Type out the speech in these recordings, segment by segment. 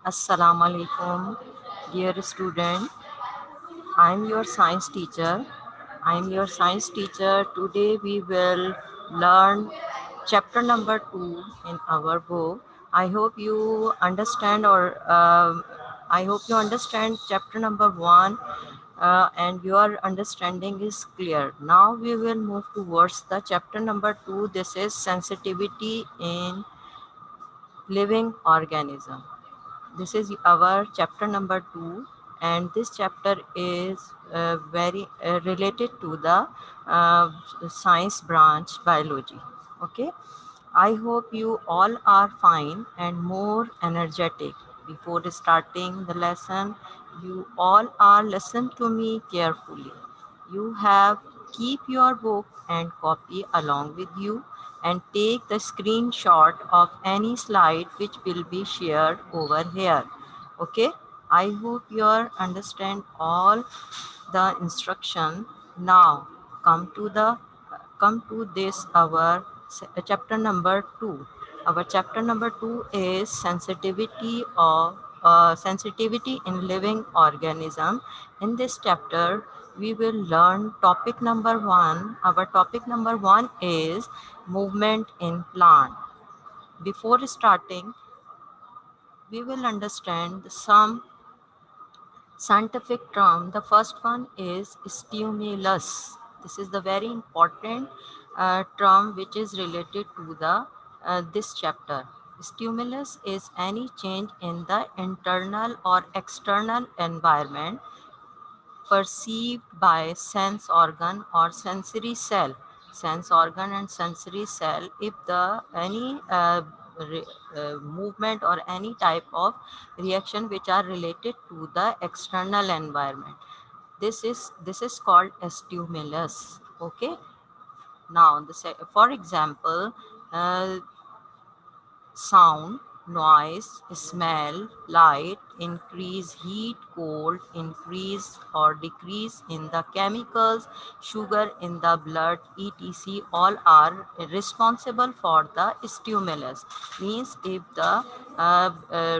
Assalamu alaikum, dear student. I'm your science teacher. I'm your science teacher. Today we will learn chapter number 2 in our book. I hope you understand I hope you understand chapter number 1 and your understanding is clear. Now we will move towards the chapter number 2. This is sensitivity in living organism. This is our chapter number 2, and this chapter is very related to the uh, science branch biology. Okay, I hope you all are fine and more energetic. Before starting the lesson, you all are listen to me carefully. You have keep your book and copy along with you and take the screenshot of any slide which will be shared over here. Okay, I hope you understand all the instruction. Now come to this our chapter number 2. Our chapter number 2 is sensitivity in living organism. In this chapter we will learn topic number 1. Our topic number 1 is movement in plant. Before starting, we will understand some scientific term. The first one is stimulus. This is the very important term which is related to the this chapter. Stimulus is any change in the internal or external environment perceived by sense organ or sensory cell. Sense organ and sensory cell, if the any movement or any type of reaction which are related to the external environment, this is called a stimulus. Okay, now for example, uh, sound, noise, smell, light, increase heat, cold, increase or decrease in the chemicals, sugar in the blood, etc. all are responsible for the stimulus. Means if the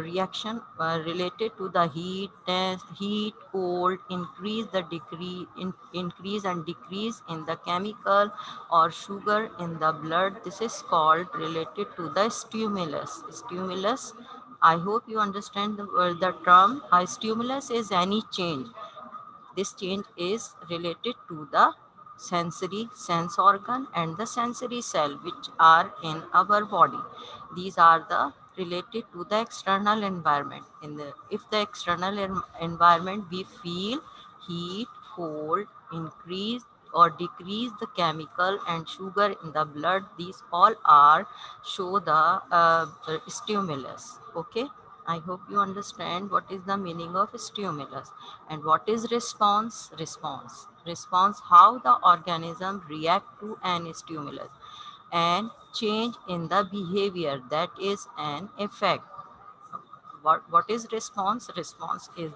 reaction related to the heat, cold, increase and decrease in the chemical or sugar in the blood, this is called related to the stimulus. I hope you understand the term. A stimulus is any change. This change is related to the sense organ and the sensory cell which are in our body. These are the related to the external environment. If the external environment we feel heat, cold, increase or decrease the chemical and sugar in the blood, these all are show the stimulus. Okay, I hope you understand what is the meaning of stimulus. And what is response, how the organism react to an stimulus. And change in the behavior, that is an effect. What is response is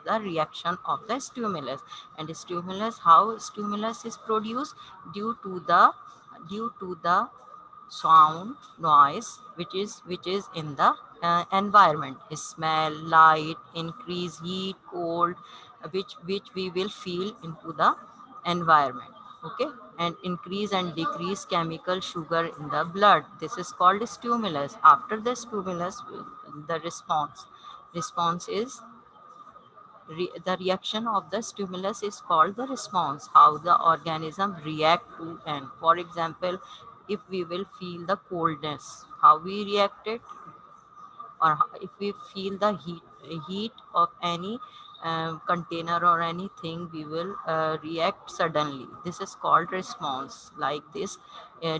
the reaction of the stimulus. And stimulus, how stimulus is produced? Due to the sound, noise which is in the environment, smell, light, increase heat, cold, which we will feel into the environment. Okay, and increase and decrease chemical, sugar in the blood, this is called stimulus. After the stimulus, the response is the reaction of the stimulus is called the response, how the organism react to. And for example, if we will feel the coldness, how we reacted, or if we feel the heat of any container or anything, we will react suddenly. This is called response. Like this,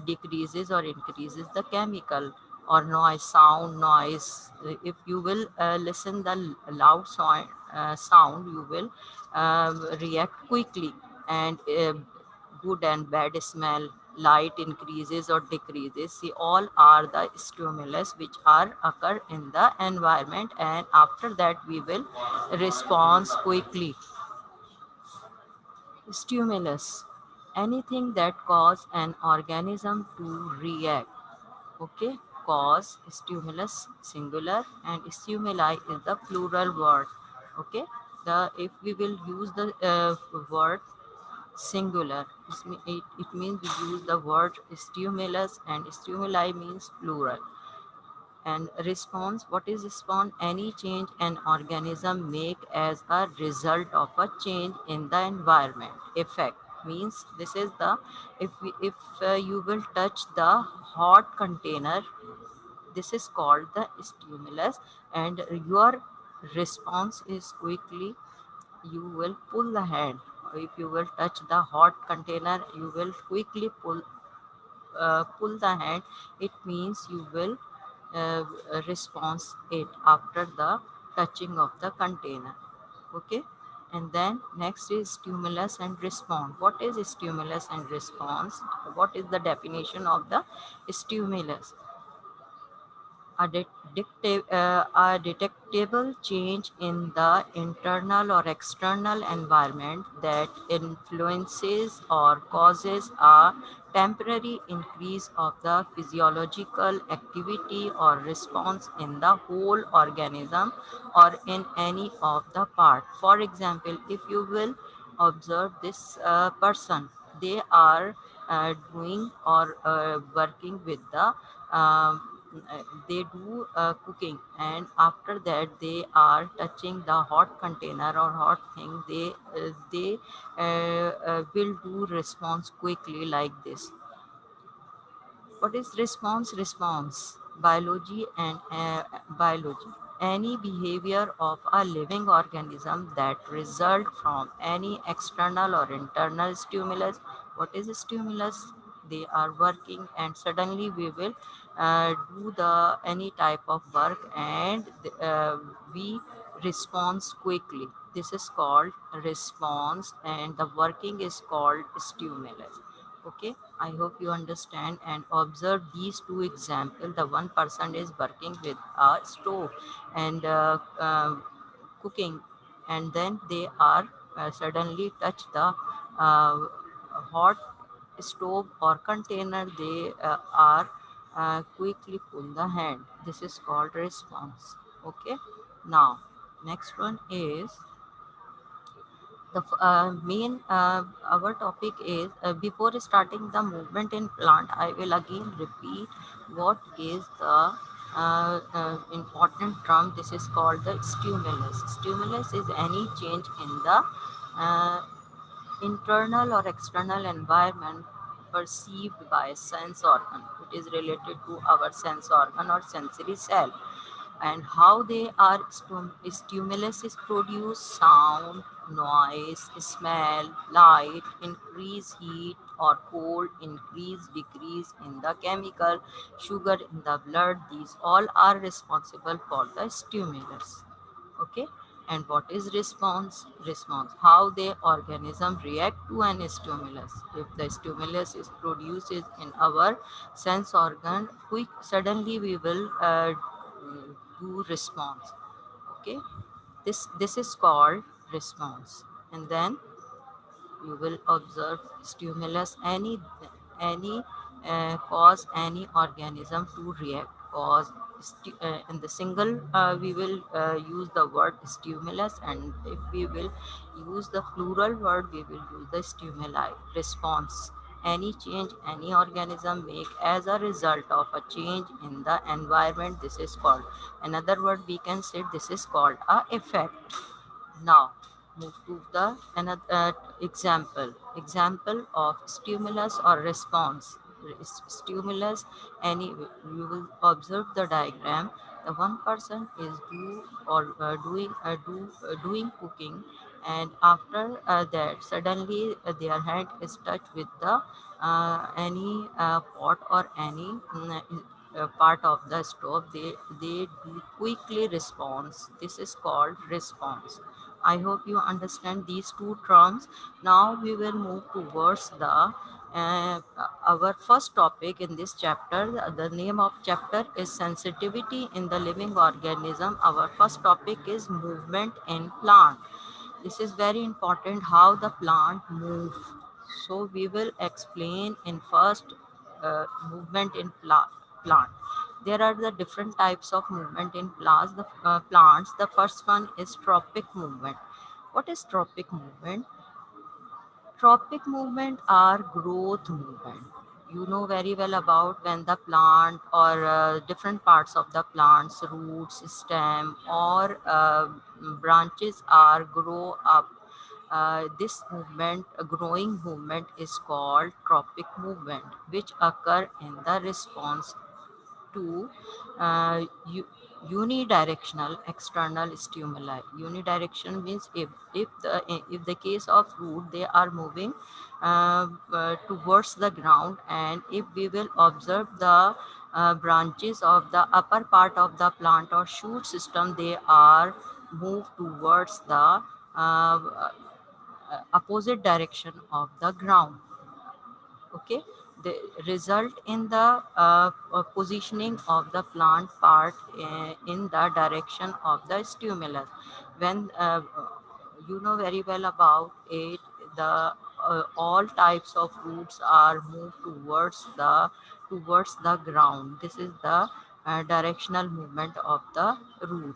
decreases or increases the chemical. Or noise, if you will listen the loud sound, you will react quickly. And good and bad smell, light increases or decreases, see, all are the stimulus which are occur in the environment, and after that we will respond quickly. Stimulus, anything that cause an organism to react. Okay, cause, stimulus singular, and stimuli is the plural word. Okay, the if we will use the word singular, it means we use the word stimulus, and stimuli means plural. And response, what is response? Any change an organism make as a result of a change in the environment. Effect means this is the, if you will touch the hot container, this is called the stimulus, and your response is quickly you will pull the hand. If you will touch the hot container, you will quickly pull the hand. It means you will uh, respond it after the touching of the container. Okay, and then next is stimulus and response. What is stimulus and response? What is the definition of the stimulus? A detectable change in the internal or external environment that influences or causes a temporary increase of the physiological activity or response in the whole organism or in any of the part. For example, if you will observe this person, they are doing or working with the um, they do cooking, and after that they are touching the hot container or hot thing, they will do response quickly like this. What is response? Response, biology and biology. Any behavior of a living organism that result from any external or internal stimulus. What is a stimulus? They are working, and suddenly we will do the any type of work, and we response quickly. This is called response, and the working is called stimulus. Okay, I hope you understand and observe these two examples. The one person is working with a stove and cooking, and then they are suddenly touch the hot stove or container. They are quickly pull the hand. This is called response. Okay, now next one is the main our topic is before starting the movement in plant. I will again repeat what is the important term. This is called the stimulus. Stimulus is any change in the uh, internal or external environment perceived by sense organ. It is related to our sense organ or sensory cell, and how they are stimulus is produce sound, noise, smell, light, increase heat or cold, increase decrease in the chemical sugar in the blood. These all are responsible for the stimulus. Okay, and what is response? Response, how the organism react to an stimulus. If the stimulus is produced in our sense organ, quick suddenly we will do response. Okay, this is called response. And then you will observe stimulus, any cause any organism to react. Cause in the single we will use the word stimulus, and if we will use the plural word, we will use the stimuli. Response, any change any organism make as a result of a change in the environment. This is called, another word we can say, this is called a effect. Now, move to the another example. Example of stimulus or response. Stimulus, any you will observe the diagram. The one person is doing cooking, and after that suddenly their hand is touched with the any pot or any part of the stove. They do quickly response. This is called response. I hope you understand these two terms. Now we will move towards the our first topic in this chapter. The name of chapter is sensitivity in the living organism. Our first topic is movement in plant. This is very important, how the plant move. So we will explain in first movement in plant. There are the different types of movement in plants. The first one is tropic movement. What is tropic movement? Tropic movement are growth movement. You know very well about when the plant or different parts of the plant's roots, stem, or branches are grow up. This movement, a growing movement, is called tropic movement, which occur in the response to uh, u- unidirectional external stimuli. Unidirection means if the case of root, they are moving towards the ground, and if we will observe the branches of the upper part of the plant or shoot system, they are moved towards the opposite direction of the ground. Okay, they result in the positioning of the plant part in the direction of the stimulus. When you know very well about it, the all types of roots are moved towards the ground. This is the directional movement of the root.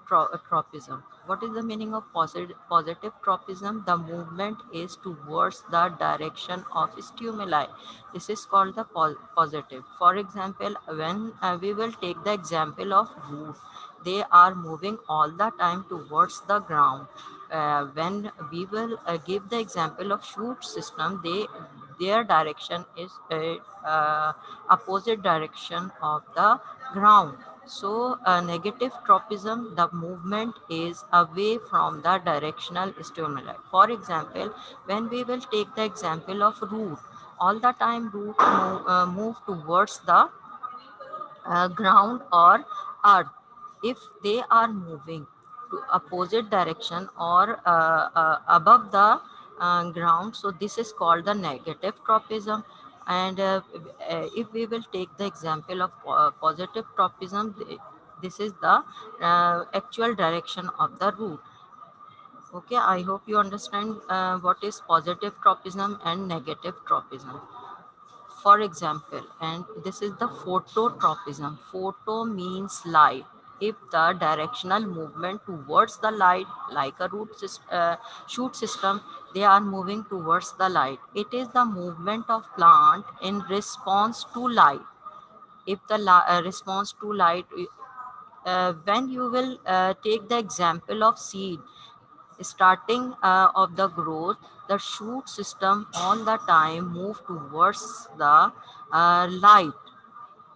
Tropism. What is the meaning of positive tropism? The movement is towards the direction of stimuli. This is called the positive. For example, when we will take the example of root, they are moving all the time towards the ground. When we will give the example of shoot system, their direction is opposite direction of the ground. So, negative tropism, the movement is away from the directional stimuli. For example, when we will take the example of root, all the time root move towards the ground or earth. If they are moving to opposite direction or above the ground, so this is called the negative tropism. And if we will take the example of positive tropism, this is the actual direction of the root. Okay, I hope you understand what is positive tropism and negative tropism. For example, and this is the phototropism. Photo means light. If the directional movement towards the light, like a shoot system, they are moving towards the light. It is the movement of plant in response to light. If the response to light, when you will take the example of seed, starting of the growth, the shoot system all the time move towards the light.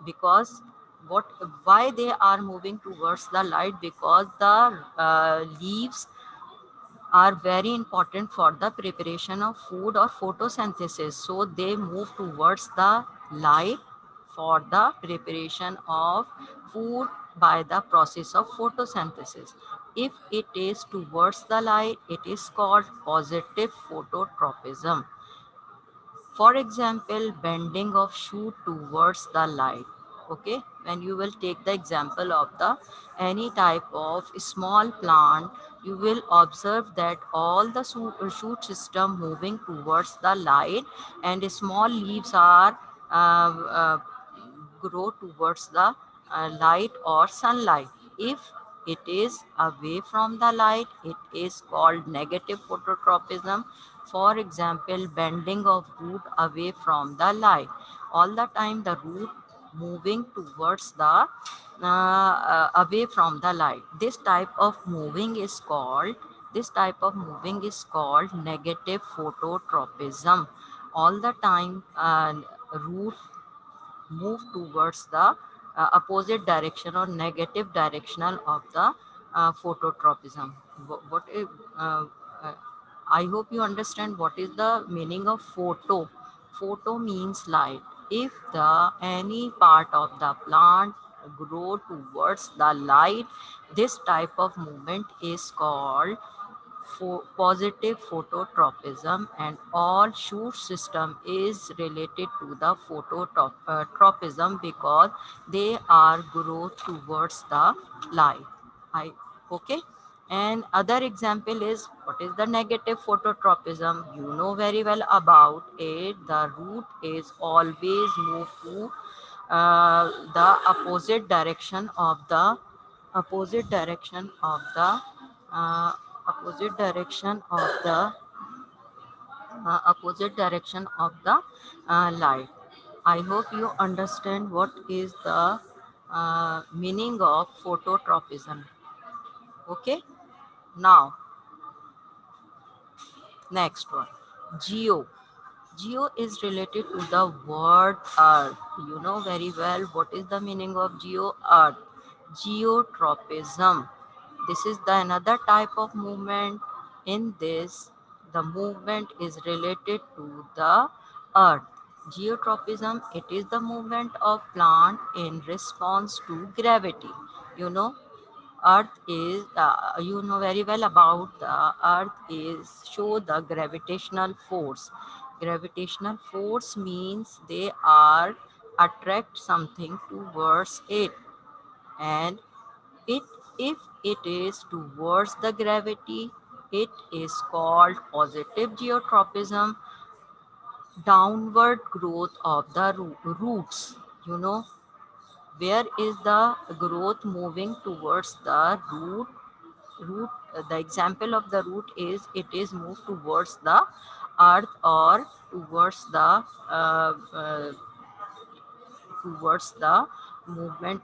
Because what why they are moving towards the light? Because the leaves are very important for the preparation of food or photosynthesis, so they move towards the light for the preparation of food by the process of photosynthesis. If it is towards the light, it is called positive phototropism. For example, bending of shoot towards the light. Okay, when you will take the example of the any type of small plant, you will observe that all the shoot system moving towards the light, and small leaves are uh, uh, grow towards the light or sunlight. If it is away from the light, it is called negative phototropism. For example, bending of root away from the light. All the time the root moving towards the away from the light. This type of moving is called negative phototropism. All the time root move towards the opposite direction or negative directional of the phototropism. What is, uh, I hope you understand what is the meaning of photo. Photo means light. If the any part of the plant grow towards the light, this type of movement is called positive phototropism, and all shoot system is related to the phototropism because they are growth towards the light. I okay. And other example is what is the negative phototropism. You know very well about it. The root is always moved to the opposite direction of the opposite direction of the uh, opposite direction of the opposite direction of the light. I hope you understand what is the meaning of phototropism. Okay, now next one, geo. Geo is related to the word earth. You know very well what is the meaning of geo, earth. Geotropism. This is the another type of movement. In this, the movement is related to the earth. Geotropism, it is the movement of plant in response to gravity. You know, earth is you know very well about the earth is show the gravitational force. Gravitational force means they are attract something towards it, and it if it is towards the gravity, it is called positive geotropism. Downward growth of the roots, you know, where is the growth moving towards the root. The example of the root is it is moved towards the earth or towards the towards the movement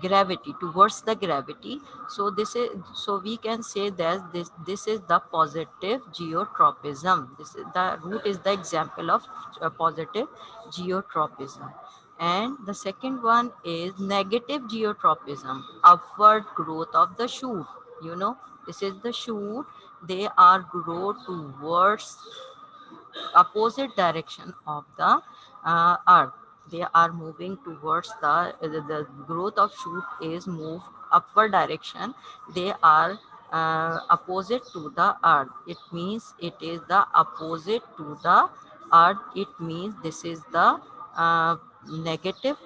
gravity, towards the gravity. So this is, so we can say that this is the positive geotropism. This is the root is the example of positive geotropism. And the second one is negative geotropism, upward growth of the shoot. You know, this is the shoot, they are grow towards opposite direction of the earth. They are moving towards the growth of shoot is move upward direction. They are opposite to the earth. It means it is the opposite to the earth. It means this is the negative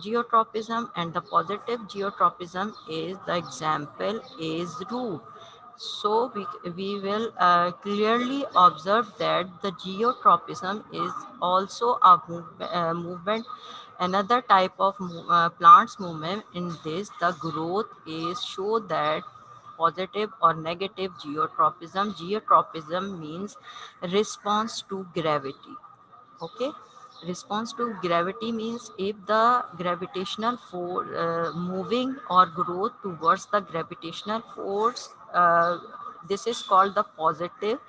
geotropism, and the positive geotropism is the example is root. So we will clearly observe that the geotropism is also a movement, another type of plants movement. In this, the growth is show that positive or negative geotropism. Geotropism means response to gravity. Okay, response to gravity means if the gravitational force moving or growth towards the gravitational force, this is called the positive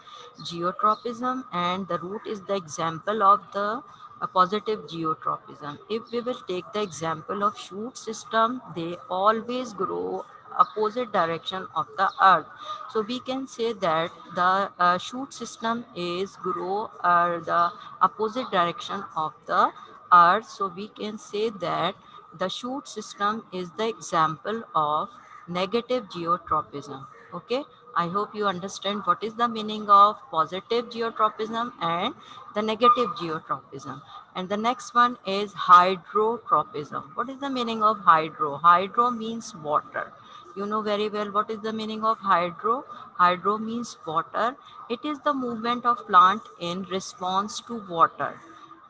geotropism, and the root is the example of the positive geotropism. If we will take the example of shoot system, they always grow opposite direction of the earth. So we can say that the shoot system is grow the opposite direction of the earth. So we can say that the shoot system is the example of negative geotropism. Okay, I hope you understand what is the meaning of positive geotropism and the negative geotropism. And the next one is hydrotropism. What is the meaning of hydro? Hydro means water. You know very well what is the meaning of hydro. Hydro means water. It is the movement of plant in response to water.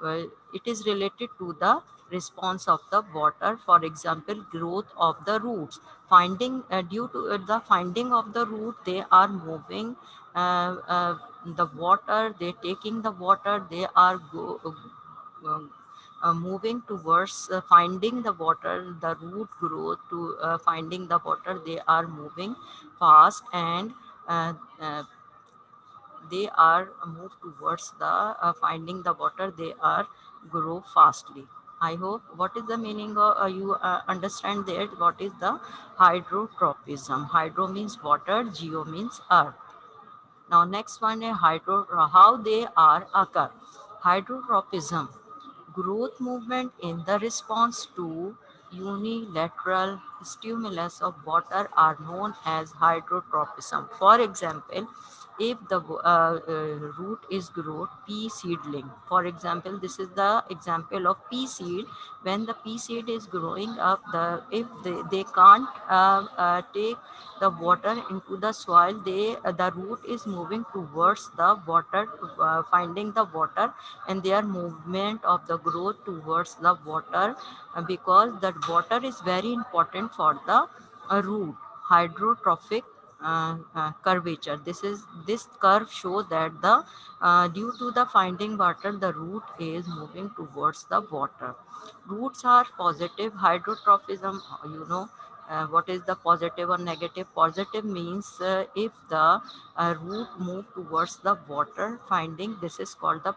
Well, it is related to the response of the water. For example, growth of the roots. Finding due to the finding of the root, they are moving the water. They taking the water. They are moving towards finding the water. The root growth to finding the water. They are moving fast, and uh, uh, they are moved towards the finding the water. They are grow fastly. I hope what is the meaning of you understand that what is the hydrotropism. Hydro means water, geo means earth. Now next one is hydro, how they are occur. Hydrotropism, growth movement in the response to unilateral stimulus of water are known as hydrotropism. For example, if the root is grown pea seedling. For example, this is the example of pea seed. When the pea seed is growing up, if they can't take the water into the soil, the root is moving towards the water, finding the water, and their movement of the growth towards the water, because that water is very important for the root. Hydrotrophic curvature. This curve shows that the due to the finding water, the root is moving towards the water. Roots are positive hydrotrophism. What is the positive or negative? Positive means if the root move towards the water finding, this is called the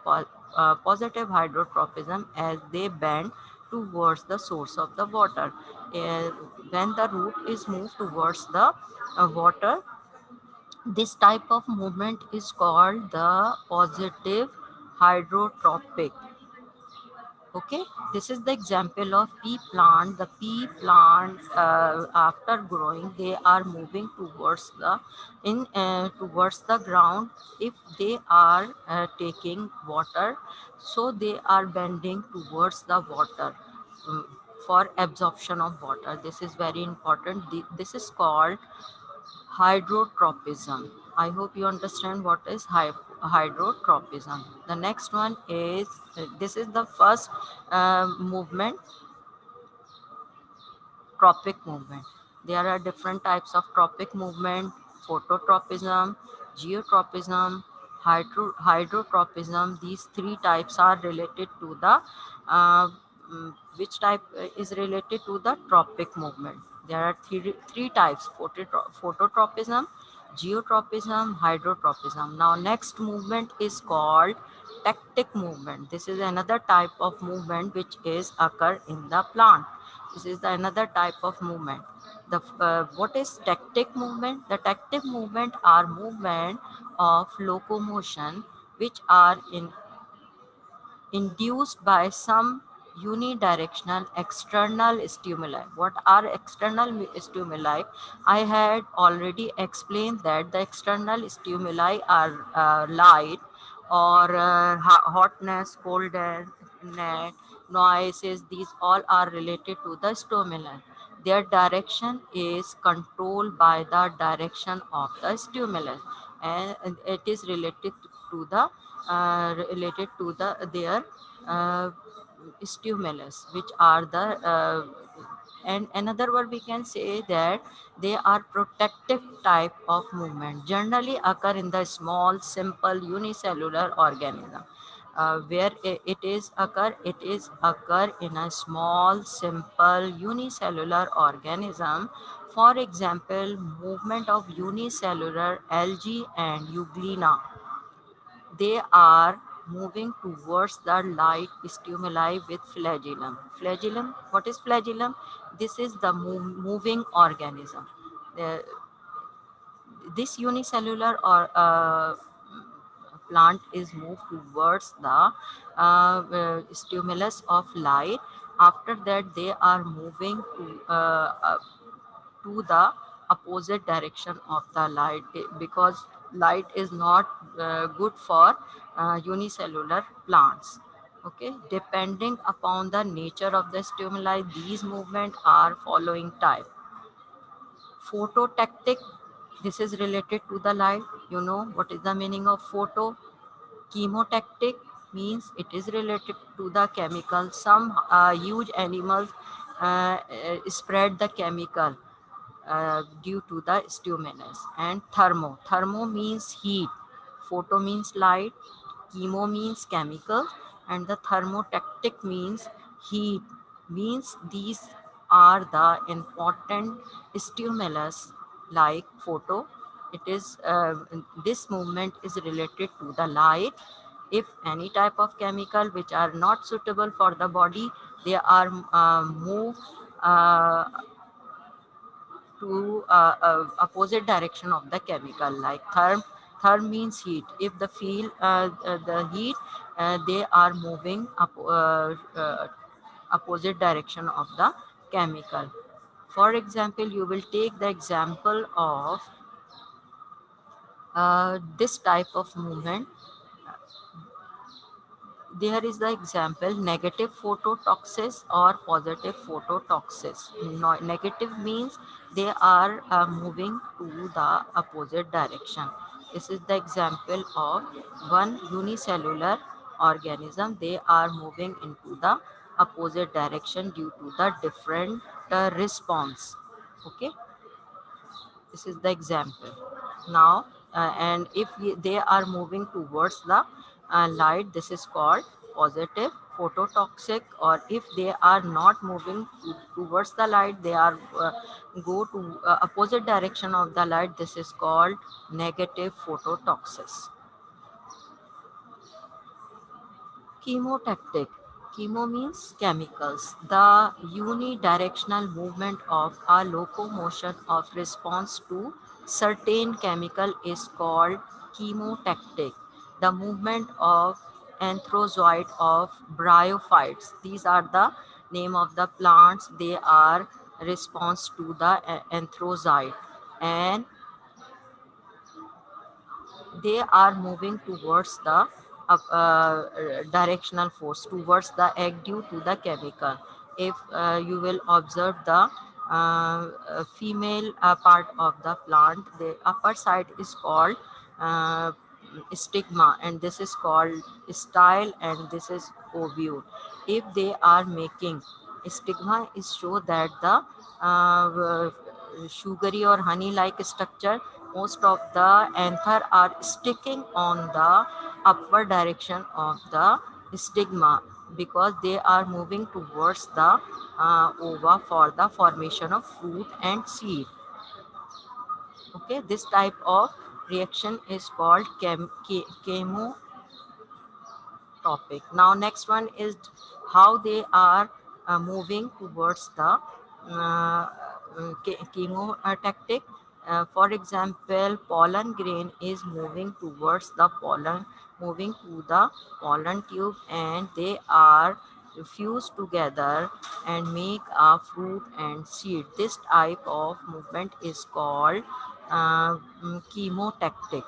positive hydrotrophism, as they bend towards the source of the water. Uh, when the root is moved towards the water, this type of movement is called the positive hydrotropic. Okay, this is the example of pea plant. The pea plant, after growing, they are moving towards the towards the ground. If they are taking water, so they are bending towards the water, mm, for absorption of water. This is very important. This is called hydrotropism. I hope you understand what is hydrotropism. The next one is, this is the first movement, tropic movement. There are different types of tropic movement: phototropism, geotropism, hydrotropism. These three types are related to the which type is related to the tropic movement. There are three types: phototropism, geotropism, hydrotropism. Now, next movement is called tectic movement. This is another type of movement which is occur in the plant. This is another type of movement. What is tactic movement? The tactic movement are movement of locomotion which are induced by some unidirectional external stimuli. What are external stimuli? I had already explained that the external stimuli are light, or hotness, coldness, noises. These all are related to the stimuli. Their direction is controlled by the direction of the stimulus, and it is related to their uh, stimulus, which are the and another word we can say that they are protective type of movement, generally occur in the small simple unicellular organism. Where it is occur in a small simple unicellular organism. For example, movement of unicellular algae and euglena, they are moving towards the light stimuli with flagellum. Flagellum, what is flagellum? This is the moving organism. Uh, this unicellular or plant is moved towards the stimulus of light. After that, they are moving to the opposite direction of the light, because light is not good for unicellular plants. Okay, depending upon the nature of the stimuli, these movements are following type. Phototactic, this is related to the light. You know what is the meaning of photo? Chemotactic means it is related to the chemical. Some huge animals spread the chemical due to the stimulus. And thermo means heat, photo means light, chemo means chemical, and the thermotactic means heat. Means these are the important stimulus. Like photo, it is this movement is related to the light. If any type of chemical which are not suitable for the body, they are moved uh, to opposite direction of the chemical. Like therm means heat. If the feel the heat, they are moving opposite direction of the chemical. For example, you will take the example of This type of movement, there is the example negative phototoxis or positive phototoxis. Negative means they are moving to the opposite direction. This is the example of one unicellular organism. They are moving into the opposite direction due to the different response. Okay, this is the example. Now and if they are moving towards the light, this is called positive phototoxic. Or if they are not moving towards the light, they are go to opposite direction of the light, this is called negative phototoxis. Chemotactic. Chemo means chemicals. The unidirectional movement of a locomotion of response to certain chemical is called chemotactic. The movement of anthrozoid of bryophytes. These are the name of the plants. They are response to the anthrozoid, and they are moving towards the directional force towards the egg due to the chemical. If you will observe the female part of the plant, the upper side is called uh, stigma, and this is called style, and this is ovule. If they are making stigma, is show that the sugary or honey like structure. Most of the anther are sticking on the upward direction of the stigma because they are moving towards the ova for the formation of fruit and seed. Okay, this type of reaction is called chemo topic. Now, next one is how they are moving towards the chemotactic. For example, pollen grain is moving towards the pollen, moving to the pollen tube, and they are fused together and make a fruit and seed. This type of movement is called chemotactic.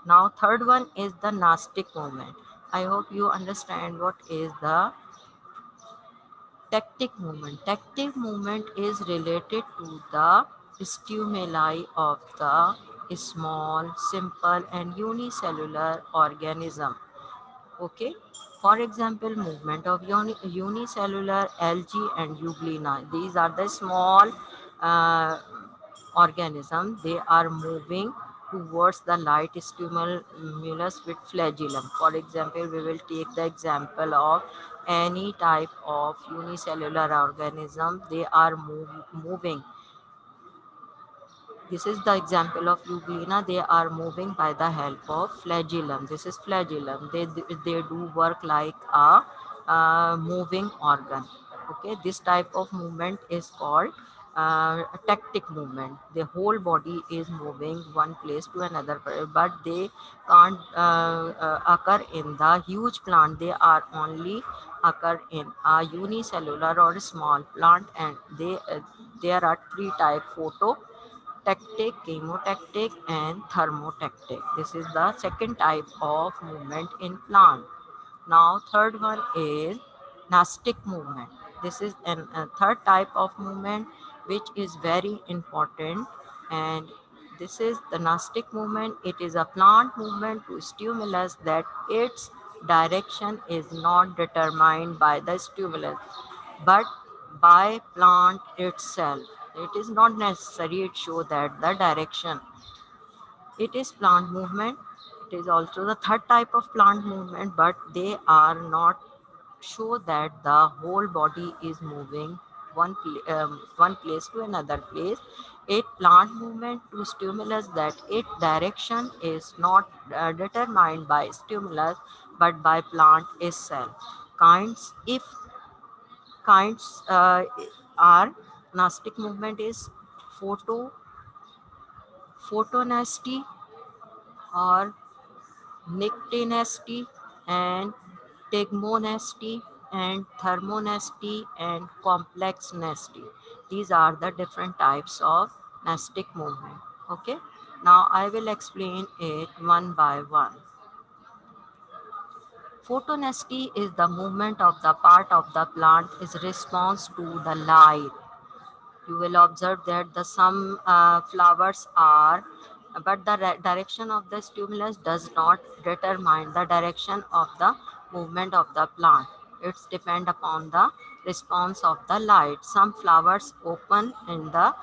Now, third one is the Gnostic movement. I hope you understand what is the tactic movement. Tactic movement is related to the stimuli of the small, simple, and unicellular organism. Okay. For example, movement of unicellular algae and euglena. These are the small uh, organism. They are moving towards the light stimulus with flagellum. For example, we will take the example of any type of unicellular organism. They are moving. This is the example of euglena. They are moving by the help of flagellum. This is flagellum. They do work like a moving organ. Okay, this type of movement is called tactic movement. The whole body is moving one place to another, but they can't occur in the huge plant. They are only occur in a unicellular or small plant, and there are three type: photo tactic, chemotactic, and thermotactic. This is the second type of movement in plant. Now, third one is Gnostic movement. This is a third type of movement which is very important, and this is the Gnostic movement. It is a plant movement to stimulus that its direction is not determined by the stimulus but by plant itself. It is not necessary it show that the direction. It is plant movement. It is also the third type of plant movement, but they are not show that the whole body is moving one place to another place. It plant movement to stimulus that its direction is not determined by stimulus but by plant itself. Kinds if kinds are Gnostic movement is photonasty or nictinasty and tegmonasty and thermonasty and complex nasty. These are the different types of Gnostic movement. Okay. Now I will explain it one by one. Photonesty is the movement of the part of the plant is response to the light. You will observe that the some flowers are, but the direction of the stimulus does not determine the direction of the movement of the plant. It's depend upon the response of the light. Some flowers open in the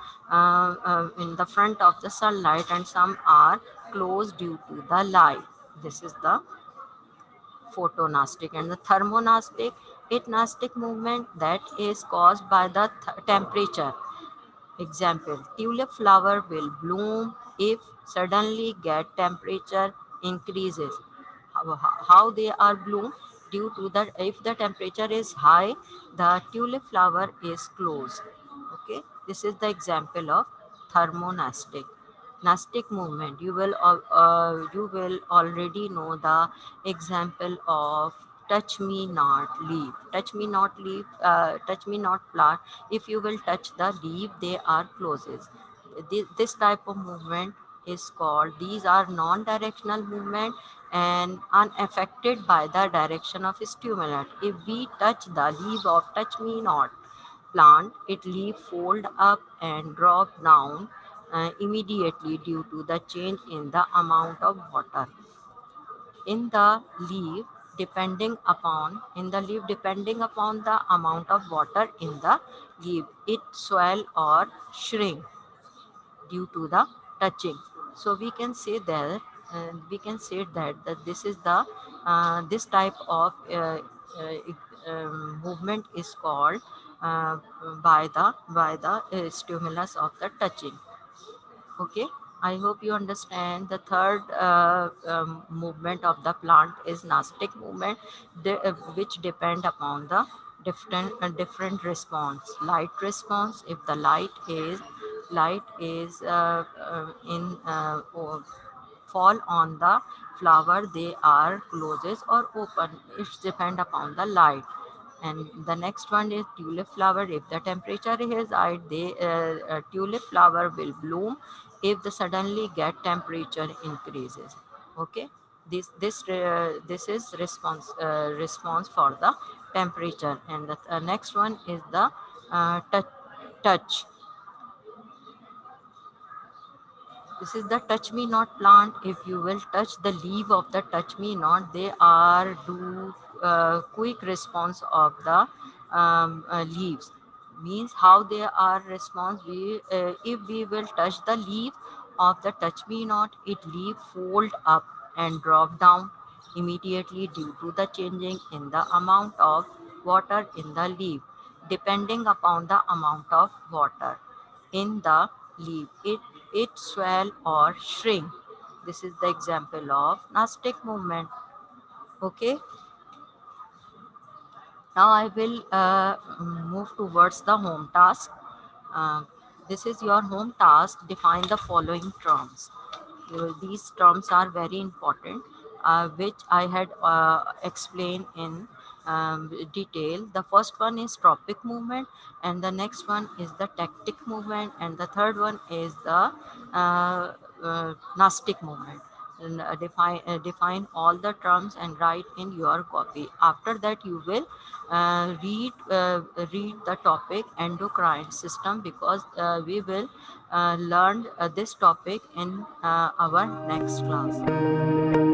front of the sunlight, and some are closed due to the light. This is the photonastic. And the thermonastic, it nastic movement that is caused by the temperature. Example, tulip flower will bloom if suddenly get temperature increases. How they are bloom? Due to that, if the temperature is high, the tulip flower is closed. Okay, this is the example of thermonastic. Nastic movement. You will already know the example of touch me not leaf. Touch me not leaf. Touch me not plant. If you will touch the leaf, they are closes. This type of movement is called. These are non-directional movement and unaffected by the direction of stimulant. If we touch the leaf of touch me not plant, it leaf fold up and drop down immediately due to the change in the amount of water in the leaf depending upon the amount of water in the leaf, it swell or shrink due to the touching. So we can say that this is the this type of movement is called uh, by the stimulus of the touching. Okay, I hope you understand. The third movement of the plant is nastic movement, which depend upon the different response. Light response, if the light is in or fall on the flower, they are closes or open. It's depend upon the light. And the next one is tulip flower. If the temperature is high, the tulip flower will bloom if the suddenly get temperature increases. Okay, this is response for the temperature. And the next one is the touch. This is the touch me not plant. If you will touch the leaf of the touch me not, they are do quick response of the leaves. Means how they are response. If we will touch the leaf of the touch me not, it leaf fold up and drop down immediately due to the changing in the amount of water in the leaf, depending upon the amount of water in the leaf. It swell or shrink. This is the example of nastic movement. Okay. Now I will move towards the home task. Uh, this is your home task. Define the following terms. These terms are very important, which I had explained in detail. The first one is tropic movement, and the next one is the tactic movement, and the third one is the nastic movement. And, define all the terms and write in your copy. After that, you will read the topic endocrine system, because we will learn this topic in our next class.